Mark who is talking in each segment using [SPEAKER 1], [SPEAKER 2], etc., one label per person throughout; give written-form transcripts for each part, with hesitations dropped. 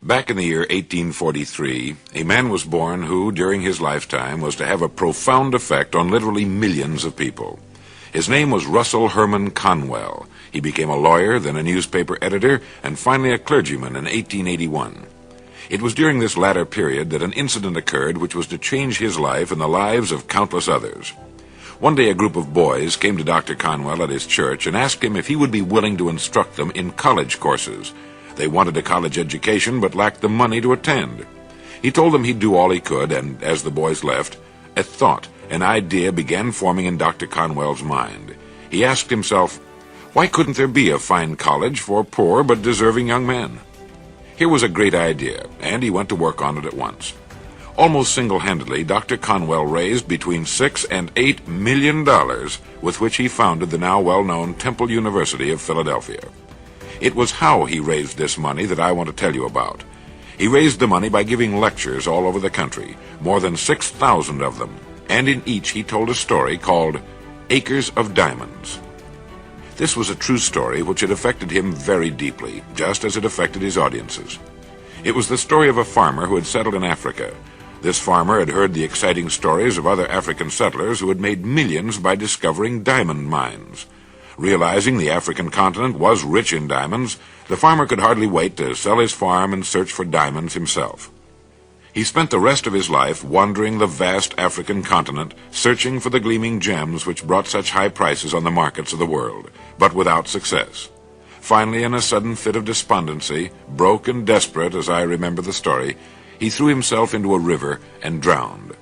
[SPEAKER 1] Back in the year 1843, a man was born who, during his lifetime, was to have a profound effect on literally millions of people. His name was Russell Herman Conwell. He became a lawyer, then a newspaper editor, and finally a clergyman in 1881. It was during this latter period that an incident occurred which was to change his life and the lives of countless others. One day a group of boys came to Dr. Conwell at his church and asked him if he would be willing to instruct them in college courses. They wanted a college education but lacked the money to attend. He told them he'd do all he could, and as the boys left, a thought, an idea began forming in Dr. Conwell's mind. He asked himself, why couldn't there be a fine college for poor but deserving young men? Here was a great idea, and he went to work on it at once. Almost single-handedly, Dr. Conwell raised between $6 and $8 million, with which he founded the now well-known Temple University of Philadelphia. It was how he raised this money that I want to tell you about. He raised the money by giving lectures all over the country, more than 6,000 of them, and in each he told a story called Acres of Diamonds. This was a true story which had affected him very deeply, just as it affected his audiences. It was the story of a farmer who had settled in Africa. This farmer had heard the exciting stories of other African settlers who had made millions by discovering diamond mines. Realizing the African continent was rich in diamonds, the farmer could hardly wait to sell his farm and search for diamonds himself. He spent the rest of his life wandering the vast African continent, searching for the gleaming gems which brought such high prices on the markets of the world, but without success. Finally, in a sudden fit of despondency, broke and desperate as I remember the story, he threw himself into a river and drowned.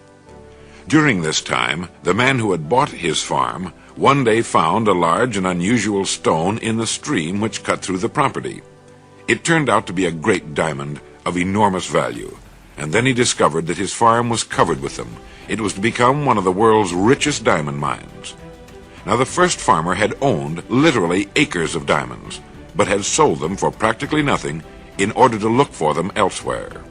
[SPEAKER 1] During this time, the man who had bought his farm one day found a large and unusual stone in the stream which cut through the property. It turned out to be a great diamond of enormous value, and then he discovered that his farm was covered with them. It was to become one of the world's richest diamond mines. Now, the first farmer had owned literally acres of diamonds, but had sold them for practically nothing in order to look for them elsewhere.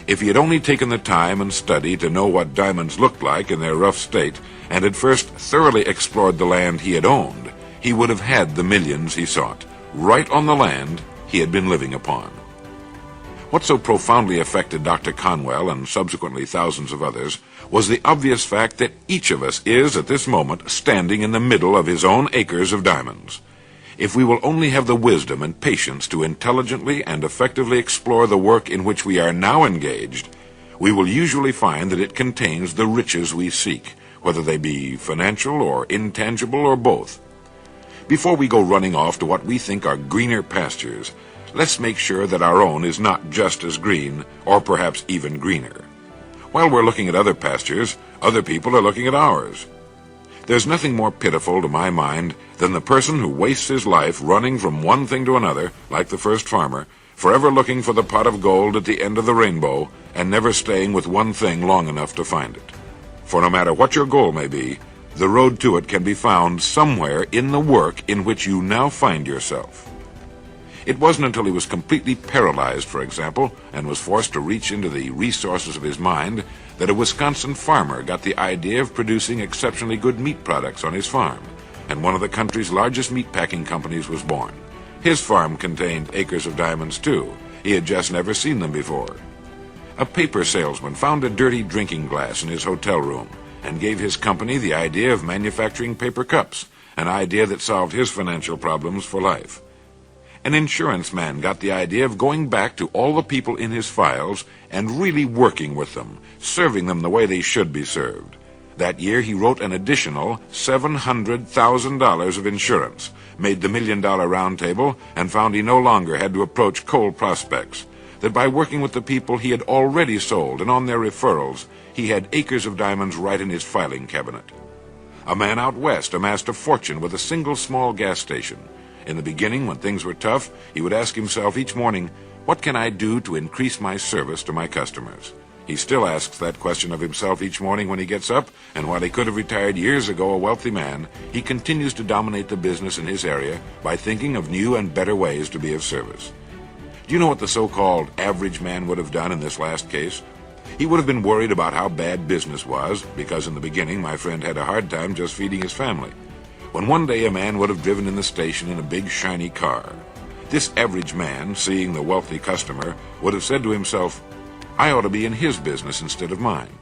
[SPEAKER 1] If he had only taken the time and study to know what diamonds looked like in their rough state, and had first thoroughly explored the land he had owned, he would have had the millions he sought, right on the land he had been living upon. What so profoundly affected Dr. Conwell and subsequently thousands of others was the obvious fact that each of us is at this moment standing in the middle of his own acres of diamonds. If we will only have the wisdom and patience to intelligently and effectively explore the work in which we are now engaged, we will usually find that it contains the riches we seek, whether they be financial or intangible or both. Before we go running off to what we think are greener pastures, let's make sure that our own is not just as green, or perhaps even greener. While we're looking at other pastures, other people are looking at ours. There's nothing more pitiful to my mind than the person who wastes his life running from one thing to another, like the first farmer, forever looking for the pot of gold at the end of the rainbow, and never staying with one thing long enough to find it. For no matter what your goal may be, the road to it can be found somewhere in the work in which you now find yourself. It wasn't until he was completely paralyzed, for example, and was forced to reach into the resources of his mind, that a Wisconsin farmer got the idea of producing exceptionally good meat products on his farm, and one of the country's largest meat-packing companies was born. His farm contained acres of diamonds, too. He had just never seen them before. A paper salesman found a dirty drinking glass in his hotel room and gave his company the idea of manufacturing paper cups, an idea that solved his financial problems for life. An insurance man got the idea of going back to all the people in his files and really working with them, serving them the way they should be served. That year he wrote an additional $700,000 of insurance, made the $1 Million Round Table, and found he no longer had to approach cold prospects, that by working with the people he had already sold and on their referrals, he had acres of diamonds right in his filing cabinet. A man out west amassed a fortune with a single small gas station. In the beginning, when things were tough, he would ask himself each morning, what can I do to increase my service to my customers? He still asks that question of himself each morning when he gets up, and while he could have retired years ago a wealthy man, he continues to dominate the business in his area by thinking of new and better ways to be of service. Do you know what the so-called average man would have done in this last case? He would have been worried about how bad business was, because in the beginning my friend had a hard time just feeding his family. When one day a man would have driven in the station in a big shiny car. This average man, seeing the wealthy customer, would have said to himself, "I ought to be in his business instead of mine."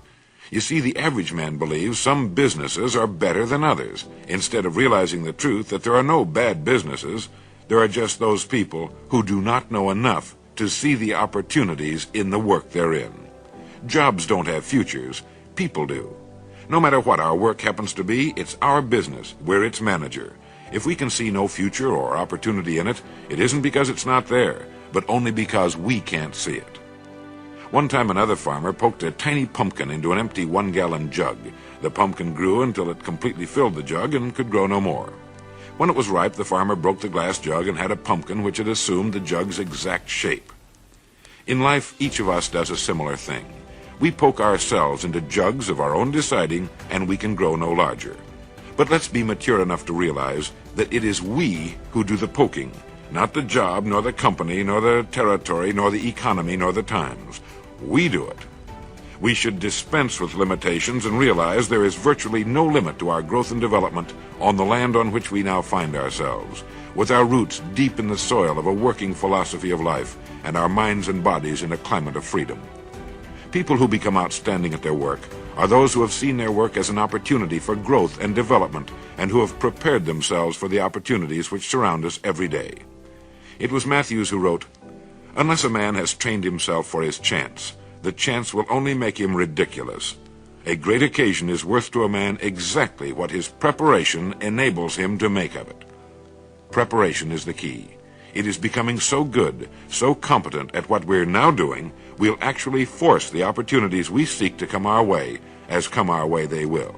[SPEAKER 1] You see, the average man believes some businesses are better than others, instead of realizing the truth that there are no bad businesses. There are just those people who do not know enough to see the opportunities in the work they're in. Jobs don't have futures, people do. No matter what our work happens to be, it's our business. We're its manager. If we can see no future or opportunity in it, it isn't because it's not there, but only because we can't see it. One time another farmer poked a tiny pumpkin into an empty 1-gallon jug. The pumpkin grew until it completely filled the jug and could grow no more. When it was ripe, the farmer broke the glass jug and had a pumpkin which had assumed the jug's exact shape. In life, each of us does a similar thing. We poke ourselves into jugs of our own deciding, and we can grow no larger. But let's be mature enough to realize that it is we who do the poking, not the job, nor the company, nor the territory, nor the economy, nor the times. We do it. We should dispense with limitations and realize there is virtually no limit to our growth and development on the land on which we now find ourselves, with our roots deep in the soil of a working philosophy of life and our minds and bodies in a climate of freedom. People who become outstanding at their work are those who have seen their work as an opportunity for growth and development and who have prepared themselves for the opportunities which surround us every day. It was Matthews who wrote, "Unless a man has trained himself for his chance, the chance will only make him ridiculous. A great occasion is worth to a man exactly what his preparation enables him to make of it." Preparation is the key. It is becoming so good, so competent at what we're now doing, we'll actually force the opportunities we seek to come our way, as come our way they will.